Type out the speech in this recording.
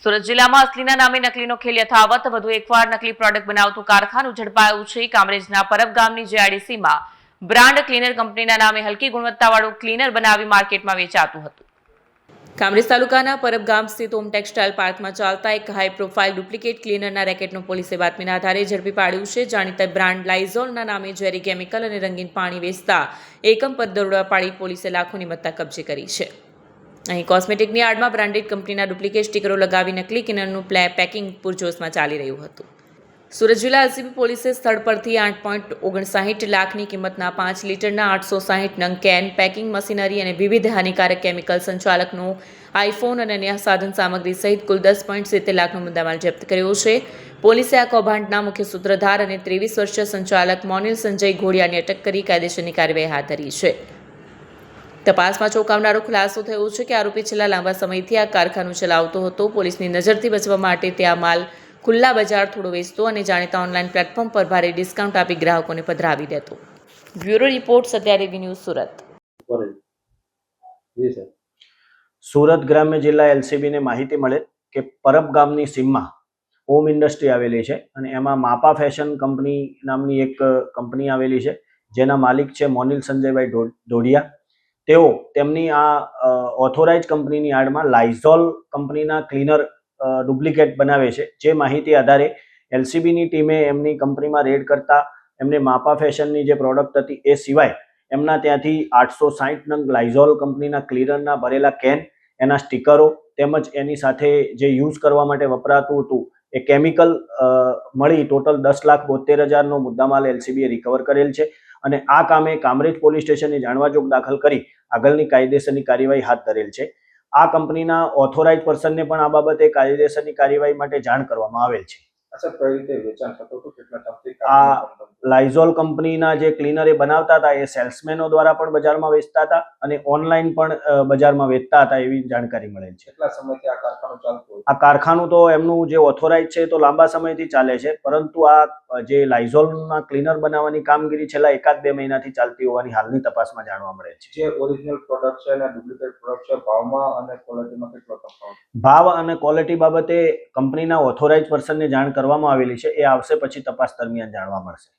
સુરત જિલ્લામાં અસલીના નામે નકલીનો ખેલ યથાવત, વધુ એકવાર નકલી પ્રોડક્ટ બનાવતું કારખાનું ઝડપાયું છે। કામરેજના પરબ ગામની જીઆઈડીસીમાં બ્રાન્ડ ક્લીનર કંપનીના નામે હલકી ગુણવત્તાવાળું ક્લીનર બનાવી માર્કેટમાં વેચાતું હતું। કામરેજ તાલુકાના પરબ ગામ સ્થિત ઓમ ટેક્સટાઇલ પાર્કમાં ચાલતા એક હાઈ પ્રોફાઇલ ડુપ્લિકેટ ક્લીનરના રેકેટનો પોલીસે બાતમીના આધારે ઝડપી પાડ્યું છે। જાણીતા બ્રાન્ડ લાઇઝોલના નામે ઝેરી કેમિકલ અને રંગીન પાણી વેચતા એકમ પર દરોડા પાડી પોલીસે લાખોની મત્તા કબજે કરી છે। અહીં કોસ્મેટિકની આડમાં બ્રાન્ડેડ કંપનીના ડુપ્લિકેટ સ્ટીકરો લગાવી નકલી ક્લીનરનું પેકિંગ પૂરજોશમાં ચાલી રહ્યું હતું। સુરત જિલ્લા એલસીબી પોલીસે સ્થળ પરથી 8.59 લાખની કિંમતના 5 લીટરના 860 નંગ કેન, પેકિંગ મશીનરી અને વિવિધ હાનિકારક કેમિકલ સંચાલકનો આઈફોન અને અન્ય સાધન સામગ્રી સહિત કુલ 10.70 લાખનો મુદ્દામાલ જપ્ત કર્યો છે। પોલીસે આ કૌભાંડના મુખ્ય સૂત્રધાર અને 23 વર્ષીય સંચાલક મોનિલ સંજય ઘોડિયાની અટક કરી કાયદેસરની કાર્યવાહી હાથ ધરી છે। તપાસમાં ચોંકાવનારો ખુલાસો થયો છે કે આરોપી છેલ્લા લાંબા સમયથી આ કારખાનું ચલાવતો હતો। પોલીસની નજરથી બચવા માટે તે આ માલ ખુલ્લા બજાર થોડો વેચતો અને જાણીતા ઓનલાઈન પ્લેટફોર્મ પર ભારે ડિસ્કાઉન્ટ આપી ગ્રાહકોને પધરાવી દેતો। Bureau report, Satya TV news, Surat. Surat ગ્રામ્ય જિલ્લા એલસીબીને માહિતી મળે કે પરબ ગામની સીમમાં ઓમ ઇન્ડસ્ટ્રી આવેલી છે અને એમાં માપા ફેશન કંપની નામની એક કંપની આવેલી છે, જેના માલિક છે મોનિલ સંજયભાઈ ડોડિયા। તેઓ તેમની આ ઓથોરાઇઝ કંપનીની આડમાં લાઇઝોલ કંપનીના ક્લીનર ડુપ્લિકેટ બનાવે છે। જે માહિતી આધારે એલસીબીની ટીમે એમની કંપનીમાં રેડ કરતા એમને માપા ફેશનની જે પ્રોડક્ટ હતી એ સિવાય એમના ત્યાંથી 860 નંગ લાઇઝોલ કંપનીના ક્લીનરના ભરેલા કેન, એના સ્ટીકરો તેમજ એની સાથે જે યુઝ કરવા માટે વપરાતું હતું એ કેમિકલ મળી ટોટલ 10,72,000નો મુદ્દામાલ એલસીબીએ રિકવર કરેલ છે અને આ કામે કામરેજ પોલીસ સ્ટેશને જાણવાજોગ દાખલ કરી આગળની કાયદેસરની કાર્યવાહી હાથ ધરેલ છે। આ કંપનીના ઓથોરાઇઝ પર્સનને પણ આ બાબતે કાયદેસરની કાર્યવાહી માટે જાણ કરવામાં આવેલ છે। આ લાઇઝોલ કંપનીના જે ક્લીનર એ બનાવતા હતા એ સેલ્સમેનો દ્વારા પણ બજારમાં વેચતા હતા અને ઓનલાઈન પણ બજારમાં વેચતા હતા એવી જાણકારી મળેલ છે। કેટલા સમયથી આ કારખાનું ચાલતું હતું? આ કારખાનું તો એમનું જે ઓથોરાઇઝ છે તો લાંબા સમયથી ચાલે છે, પરંતુ આ જે લાઇઝોલના ક્લીનર બનાવવાની કામગીરી છેલ્લા 1-2 મહિનાથી ચાલતી હોવાની હાલની તપાસમાં જાણવા મળે છે। જે ઓરિજિનલ પ્રોડક્ટ છે અને ડુપ્લિકેટ પ્રોડક્ટ છે, ભાવમાં અને ક્વોલિટીમાં કેટલો તફાવત? ભાવ અને ક્વોલિટી બાબતે કંપનીના ઓથોરાઇઝ પર્સનને જાણ કરવામાં આવેલી છે, એ આવશે પછી તપાસ દરમિયાન જાણવા મળશે।